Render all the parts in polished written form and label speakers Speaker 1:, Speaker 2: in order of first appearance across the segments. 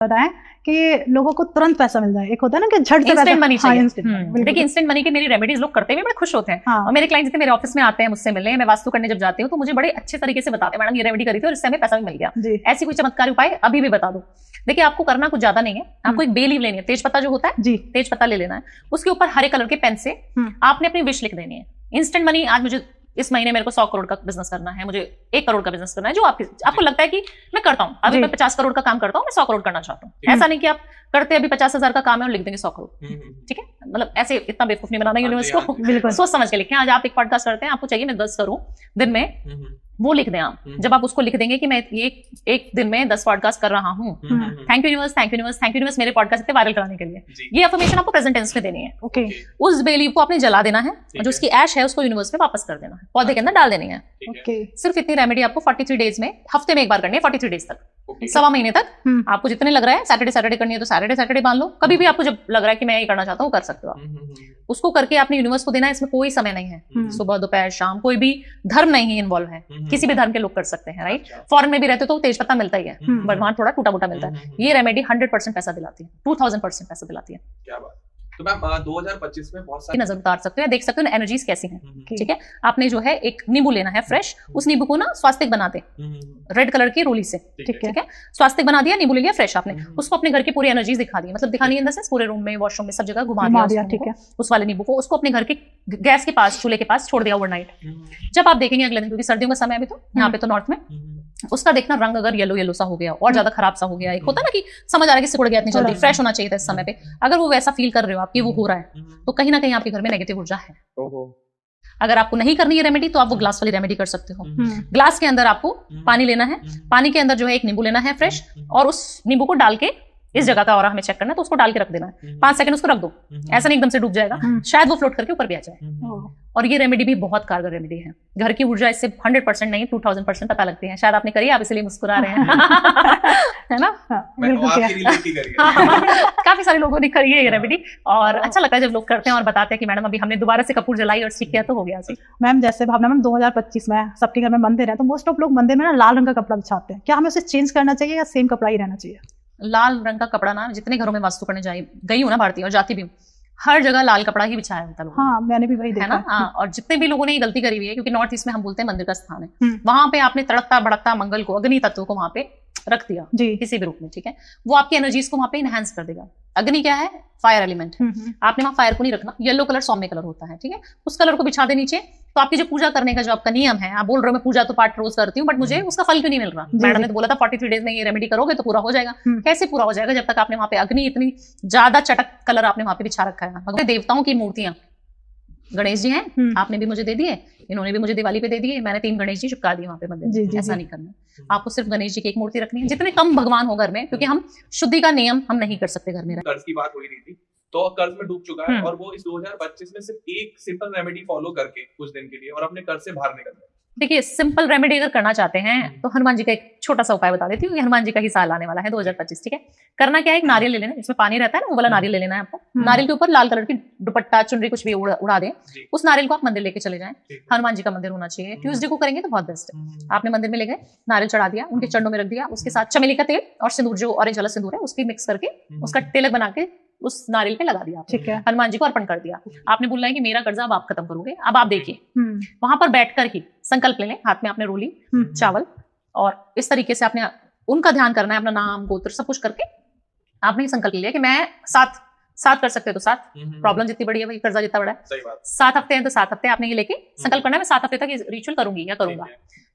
Speaker 1: बताएं कि लोगों को तुरंत पैसा मिल जाए। एक होता है ना कि झट से
Speaker 2: इंस्टेंट मनी चाहिए।
Speaker 1: बिल्कुल।
Speaker 2: देखिए इंस्टेंट मनी की मेरी रेमेडीज लोग करते हुए बड़े खुश होते हैं। और मेरे क्लाइंट जितने मेरे ऑफिस में आते हैं मुझसे मिलने, मैं वास्तु करने जब जाती हूँ तो मुझे बड़े अच्छे तरीके से बताते हैं, मैडम ये रेमेडी करी थी और इससे हमें पैसा भी मिल गया। ऐसी कोई चमत्कारी उपाय अभी भी बता दो। देखिए आपको करना कुछ ज्यादा नहीं है, आपको एक बे लीव लेनी है, तेज पत्ता जो होता है जी, तेज पत्ता ले लेना है, उसके ऊपर हरे कलर के पेन से आपने अपनी विश लिख देनी है। इंस्टेंट मनी, आज मुझे इस महीने मेरे को 100 करोड़ का बिजनेस करना है, मुझे 1 करोड़ का बिजनेस करना है, जो आपको लगता है कि मैं करता हूँ, अभी मैं 50 करोड़ का काम करता हूँ, मैं 100 करोड़ करना चाहता हूँ। ऐसा नहीं कि आप करते अभी 50,000 का काम है और लिख देंगे 100 करोड़। ठीक है, मतलब ऐसे इतना बेवकूफ नहीं बनाना यूनिवर्स को, बिल्कुल सोच समझ के लिखें। आज आप एक पॉडकास्ट करते हैं, आपको चाहिए मैं 10 करूं दिन में, वो लिख दें आप। जब आप उसको लिख देंगे कि मैं ये एक दिन में 10 पॉडकास्ट कर रहा हूँ, thank you universe, thank you universe, thank you universe मेरे पॉडकास्ट इतने वायरल कराने के लिए, ये अफर्मेशन आपको प्रेजेंट टेंस में देनी है। ओके, उस बे लीव को आपने जला देना है और जो उसकी ऐश है उसको यूनिवर्स में वापस कर देना है, पौधे के अंदर डाल देनी है। ओके, सिर्फ इतनी रेमेडी आपको 43 डेज में, हफ्ते में एक बार करनी है, 43 डेज तक, सवा महीने तक। आपको जितने लग रहा है सैटरडे करनी है तो सैटरडे बांध लो, कभी भी आपको जब लग रहा है कि मैं ये करना चाहता हूँ कर सकते हो आप। उसको करके आपने यूनिवर्स को देना है, इसमें कोई समय नहीं है, सुबह दोपहर शाम, कोई भी धर्म नहीं इन्वॉल्व है, किसी भी धर्म के लोग कर सकते हैं, राइट। फॉरेन में भी रहते तो तेज पत्ता मिलता ही है, बट वहां थोड़ा टूटा मोटा मिलता है। ये रेमेडी 100% पैसा दिलाती है, 2000% पैसा दिलाती है। क्या बात। तो मैम 2025 में बहुत सारी नजर उतार सकते हो, देख सकते हो एनर्जीज कैसी हैं। ठीक है, आपने जो है एक नींबू लेना है फ्रेश, उस नींबू को ना स्वास्तिक बना दे रेड कलर की रोली से। ठीक है, स्वास्तिक बना दिया, नींबू ले लिया फ्रेश आपने, उसको अपने घर की पूरी एनर्जीज दिखा दी, मतलब दिखानी है इन द सेंस पूरे रूम में, वॉशरूम में, सब जगह घुमा दिया। ठीक है, उस वाले नींबू को उसको अपने घर के गैस के पास, चूल्हे के पास छोड़ दिया ओवरनाइट। जब आप देखेंगे अगले दिन, क्योंकि सर्दियों का समय अभी तो यहाँ पे तो नॉर्थ में, उसका देखना रंग अगर येलो सा हो गया और ज्यादा खराब सा हो गया, एक होता है ना कि समझ आ रहा है कि सिकुड़ गया इतनी जल्दी, फ्रेश होना चाहिए था इस समय पे, अगर वो वैसा फील कर रहे हो आपकी वो हो रहा है, तो कहीं ना कहीं आपके घर में नेगेटिव ऊर्जा है। अगर आपको नहीं करनी है रेमेडी तो आप वो ग्लास वाली रेमेडी कर सकते हो। ग्लास के अंदर आपको पानी लेना है, पानी के अंदर जो है एक नींबू लेना है फ्रेश, और उस नींबू को डाल के इस जगह का ऑरा हमें चेक करना है, तो उसको डाल के रख देना है, 5 सेकंड उसको रख दो, ऐसा नहीं एकदम से डूब जाएगा, शायद वो फ्लोट करके ऊपर भी आ जाए। और ये रेमेडी भी बहुत कारगर रेमेडी है, घर की ऊर्जा इससे 100% नहीं 2000% पता लगती है। शायद आपने करी, आप इसलिए मुस्कुरा रहे हैं है ना। काफी सारे लोगों ने करी है ये रेमेडी, और अच्छा लगता है जब लोग करते हैं और बताते हैं कि मैडम अभी हमने दोबारा से कपूर जलाई और सीख किया तो हो गया।
Speaker 1: मैम जैसे भावना मैम 2025 में सबके घर में मंदिर है, तो मोस्ट ऑफ लोग मंदिर में ना लाल रंग का कपड़ा बिछाते हैं, क्या हमें उसे चेंज करना चाहिए या सेम कपड़ा ही रहना चाहिए?
Speaker 2: लाल रंग का कपड़ा ना, जितने घरों में वास्तु करने गई हूँ ना भारतीय, और जाती भी हूँ, हर जगह लाल कपड़ा ही बिछाया होता है।
Speaker 1: हाँ, मैंने भी वही देखा
Speaker 2: है ना। हाँ, और जितने भी लोगों ने ये गलती करी हुई है, क्योंकि नॉर्थ ईस्ट में हम बोलते हैं मंदिर का स्थान है, वहां पे आपने तड़कता भड़कता मंगल को, अग्नि तत्व को वहां पे रख दिया किसी भी रूप में। ठीक है, वो आपकी एनर्जीज को वहां पे इनहेंस कर देगा। अग्नि क्या है? फायर एलिमेंट है। आपने वहां फायर को नहीं रखना, येलो कलर सौम्य कलर होता है। ठीक है, उस कलर को बिछा दे नीचे, तो आपकी जो पूजा करने का जो आपका नियम है, आप बोल रहे हो मैं पूजा तो पाठ रोज करती हूँ, बट मुझे उसका फल क्यों नहीं मिल रहा? मैडम ने तो बोला था 43 डेज में ये रेमेडी करोगे तो पूरा हो जाएगा। कैसे पूरा हो जाएगा जब तक आपने वहां पे अग्नि, इतनी ज्यादा चटक कलर आपने वहां पे बिछा रखा है। भगवान देवताओं की मूर्तियां, गणेश जी हैं, आपने भी मुझे दे दिए, इन्होंने भी मुझे दिवाली पे दे दिए, मैंने 3 गणेश जी चिपका दिए वहां पे मंदिर। ऐसा नहीं करना, आपको सिर्फ गणेश जी की एक मूर्ति रखनी है, जितने कम भगवान हो घर में, क्योंकि हम शुद्धि का नियम हम नहीं कर सकते घर में।
Speaker 3: कर्ज की बात हो रही थी, तो कर्ज में डूब चुका है और वो इस 2025 में सिर्फ एक सिंपल रेमेडी फॉलो करके कुछ दिन के लिए और अपने कर्ज से बाहर निकलना है।
Speaker 2: देखिए सिंपल रेमेडी अगर करना चाहते हैं तो हनुमान जी का एक छोटा सा उपाय बता देती हूँ। हनुमान जी का ही साल आने वाला है 2025। ठीक है, करना क्या है, एक नारियल ले लेना, इसमें पानी रहता है ना, वो वाला नारियल ले लेना है आपको। नारियल के ऊपर लाल कलर की दुपट्टा चुनरी कुछ भी उड़ा दें, उस नारियल को आप मंदिर लेके चले जाएं। हनुमान जी का मंदिर होना चाहिए, ट्यूसडे को करेंगे तो बहुत बेस्ट है। आपने मंदिर में ले गए, नारियल चढ़ा दिया, उनके चरणों में रख दिया, उसके साथ चमेली का तेल और सिंदूर, जो ऑरेंज वाला सिंदूर है, उसकी मिक्स करके उसका तिलक बना के उस नारियल पे लगा दिया। ठीक है, हनुमान जी को अर्पण कर दिया। आपने बोलना है कि मेरा कर्जा अब आप खत्म करोगे। अब आप देखिए वहां पर बैठकर ही संकल्प ले लें, हाथ में आपने रोली, चावल, और इस तरीके से आपने उनका ध्यान करना है, अपना नाम गोत्र सब कुछ करके आपने संकल्प लिया कि मैं 7 कर सकते हो तो 7, प्रॉब्लम जितनी बड़ी है वही कर्जा जितना बड़ा है, 7 हफ्ते हैं तो 7 हफ्ते आपने ये लेके संकल्प करना है, मैं 7 हफ्ते तक ये रिचुअल करूंगी या करूंगा।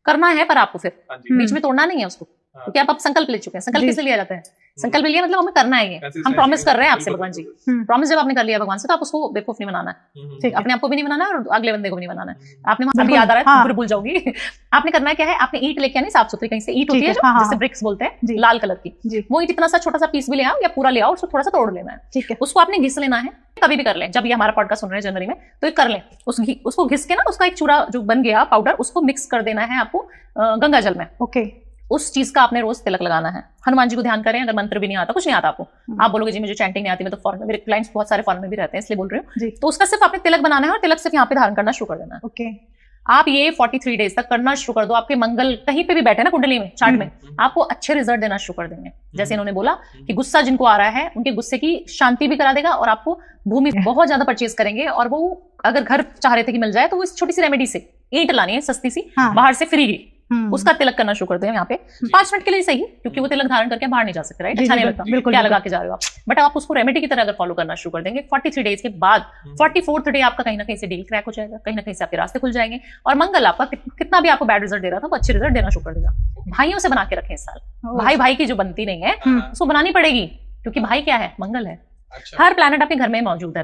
Speaker 2: करना है पर आपको फिर बीच में तोड़ना नहीं है उसको, क्योंकि आप संकल्प ले चुके हैं। संकल्प किससे लिया जाता है? संकल्प लिया मतलब हमें करना है, ये हम प्रॉमिस कर रहे हैं आपसे भगवान जी। प्रॉमिस जब आपने कर लिया भगवान से, तो आप उसको बेवकूफ नहीं बनाना है, अपने आप को भी नहीं बनाना है और अगले बंदे को भी नहीं बनाना है। आपने वहां याद आ रहा है, फिर भूल जाओगी। आपने करना क्या है, आपने ईंट लेके आनी साफ सुथरी, कहीं से ईंट होती है जिसे ब्रिक्स बोलते हैं, लाल कलर की, वो ईंट इतना सा छोटा सा पीस भी ले आओ या पूरा ले आओ, उसको थोड़ा सा तोड़ लेना है। ठीक है, उसको आपने घिस लेना है, कभी भी कर लें, जब ये हमारा पॉडकास्ट सुन रहे हैं जनवरी में तो ये कर लें। उसको घिस के ना, उसका एक चूरा जो बन गया पाउडर, उसको मिक्स कर देना है आपको गंगा जल में। ओके, उस चीज का आपने रोज तिलक लगाना है। हनुमान जी को ध्यान करें, अगर मंत्र भी नहीं आता, कुछ नहीं आता आपको, आप बोलोगे जी मुझे चैंटिंग नहीं आती, मैं तो फॉरेन में, मेरे क्लाइंट्स बहुत सारे फॉरेन में भी रहते हैं इसलिए बोल रही हूँ, तो उसका सिर्फ आपने तिलक बनाना है और तिलक सिर्फ यहाँ पे धारण करना शुरू कर देना है। ओके, आप ये 43 डेज तक करना शुरू कर दो, आपके मंगल कहीं पे भी बैठे ना कुंडली में, चार्ट में, आपको अच्छे रिजल्ट देना शुरू कर देंगे। जैसे इन्होंने बोला कि गुस्सा जिनको आ रहा है उनके गुस्से की शांति भी करा देगा, और आपको भूमि बहुत ज्यादा परचेज करेंगे, और वो अगर घर चाह रहे थे कि मिल जाए तो वो इस छोटी सी रेमेडी से, ईंट लानी है सस्ती सी, बाहर से फ्री की, उसका तिलक करना शुरू करते हैं यहाँ पे 5 मिनट के लिए सही, क्योंकि वो तिलक धारण करके बाहर नहीं जा सकते, राइट? अच्छा नहीं लगता, क्या लगा के जा रहे हो आप, बट आप उसको रेमेडी की तरह अगर फॉलो करना शुरू कर देंगे 43 डेज के बाद 44th डे आपका कहीं ना कहीं से डील क्रैक हो जाएगा, कहीं ना कहीं से आपके रास्ते खुल जाएंगे, और मंगल आपका कितना भी आपको बैड रिजल्ट दे रहा था वो अच्छे रिजल्ट देना शुरू कर देगा। भाइयों से बना के रखें इस साल, भाई भाई की जो बनती नहीं है उसको बनानी पड़ेगी, क्योंकि भाई क्या है, मंगल है। हर प्लैनेट आपके घर में मौजूद है।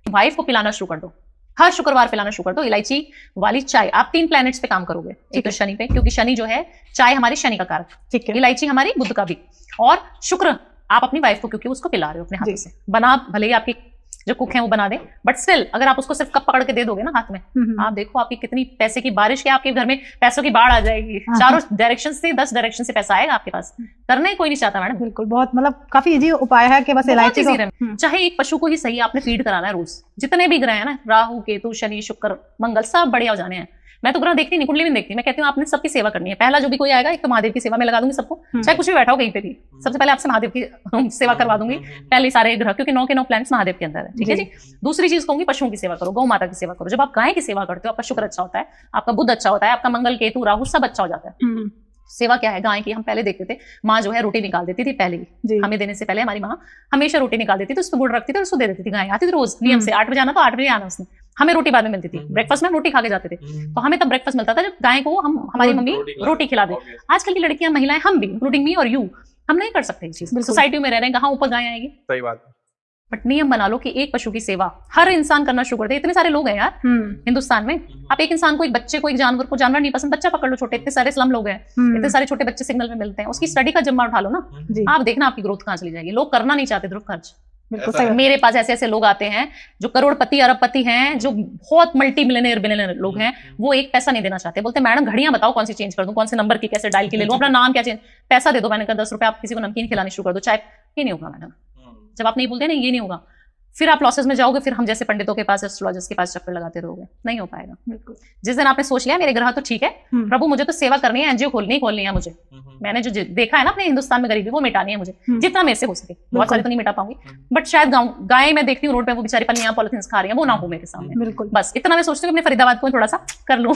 Speaker 2: वाइफ को पिलाना शुरू कर दो, हर शुक्रवार पिलाना शुरू कर दो इलायची वाली चाय। आप 3 प्लैनेट्स पे काम करोगे, एक तो शनि पे, क्योंकि शनि जो है चाय हमारी शनि का कारक, ठीक है, इलायची हमारी बुध का भी, और शुक्र आप अपनी वाइफ को क्योंकि उसको पिला रहे हो अपने हाथों से, बना भले ही आपकी जो कुक है वो बना दे, बट स्टिल अगर आप उसको सिर्फ कप पकड़ के दे दोगे ना हाथ में, आप देखो आपकी कितनी पैसे की बारिश के, आपके घर में पैसों की बाढ़ आ जाएगी, चारों डायरेक्शन से 10 डायरेक्शन से पैसा आएगा आपके पास। करना ही कोई नहीं चाहता मैडम।
Speaker 1: बिल्कुल, बहुत मतलब काफी इजी उपाय है कि बस इलायची को,
Speaker 2: चाहे एक पशु को ही सही आपने फीड कराना है रोज, जितने भी ग्रह है ना, राहु केतु शनि शुक्र मंगल सब बढ़िया हो जाने हैं। मैं तो ग्रह देखती नहीं, कुंडली नहीं देखती, मैं कहती हूँ आपने सबकी सेवा करनी है। पहला जो भी कोई आएगा एक तो महादेव की सेवा में लगा दूंगी सबको, चाहे कुछ भी बैठा हो कहीं पे भी, सबसे पहले आपसे महादेव की सेवा करवा दूंगी, पहले सारे ग्रह, क्योंकि 9 के 9 प्लैनेट्स महादेव के अंदर है, ठीक है जी। दूसरी चीज कहूंगी पशुओं की सेवा करो, गौ माता की सेवा करो। जब आप गाय की सेवा करते हो आपका शुक्र अच्छा होता है, आपका बुध अच्छा होता है, आपका मंगल केतु राहु सब अच्छा हो जाता है। सेवा क्या है गाय की, हम पहले देखते थे माँ जो है रोटी निकाल देती थी, पहले ही हमें देने से पहले हमारी माँ हमेशा रोटी निकाल देती थी, उस पर गुड़ रखती थी और उसको दे देती थी। गाय आती थी रोज नियम से, 8 बजे आना तो 8 बजे आना उसने, हमें रोटी बाद में मिलती थी, ब्रेकफास्ट में रोटी खा के जाते थे, तो हमें तब ब्रेकफास्ट मिलता था जब गाय को हमारी मम्मी रोटी खिला दे। आजकल की लड़कियां महिलाएं, हम भी इंक्लूडिंग मी और यू, हम नहीं कर सकते ये चीज, सोसाइटी में रह रहे हैं, कहाँ ऊपर गाय आएगी।
Speaker 3: सही बात है।
Speaker 2: बट नियम बना लो कि एक पशु की सेवा हर इंसान करना शुरू कर दे। इतने सारे लोग हैं यार हिंदुस्तान में, आप एक इंसान को, एक बच्चे को, एक जानवर को, जानवर नहीं पसंद, बच्चा पकड़ लो छोटे, इतने सारे स्लम लोग हैं, इतने सारे छोटे बच्चे सिग्नल में मिलते हैं, उसकी स्टडी का जिम्मा उठा लो ना, आप देखना आपकी ग्रोथ कहाँ चली जाएगी। लोग करना नहीं चाहते ध्रुव खर्च। बिल्कुल सही। मेरे पास ऐसे ऐसे लोग आते हैं जो करोड़पति अरबपति हैं, जो बहुत मल्टी मिलियनेयर बिलियनेयर लोग हैं, वो एक पैसा नहीं देना चाहते, बोलते मैडम घड़ियां बताओ कौन सी चेंज कर दूं, कौन से नंबर की कैसे डायल की ले लूं, अपना नाम क्या चेंज, पैसा दे दो। मैंने कहा 10 रुपए आप किसी को नमकीन खिलानी शुरू कर दो, चाय, ये नहीं होगा मैडम। जब आप नहीं बोलते ना ये नहीं होगा, फिर आप लॉसेस में जाओगे, फिर हम जैसे पंडितों के पास, एस्ट्रोलॉजर्स के पास चक्कर लगाते रहोगे, नहीं हो पाएगा। बिल्कुल। जिस दिन आपने सोच लिया मेरे ग्रह तो ठीक है प्रभु, मुझे तो सेवा करनी है, एनजीओ खोलनी है मुझे, मैंने जो देखा है ना अपने हिंदुस्तान में गरीबी, वो मिटानी है मुझे, जितना मेरे से हो सके। बहुत सारे तो नहीं मिटा पाऊंगी, बट शायद गाय मैं देखती हूँ रोड पे, वो बेचारी पन्नियां पॉलिथीन खा रही है, वो ना हो मेरे सामने। बिल्कुल, बस इतना मैं सोचती हूँ अपने फरीदाबाद को थोड़ा सा कर लूँ।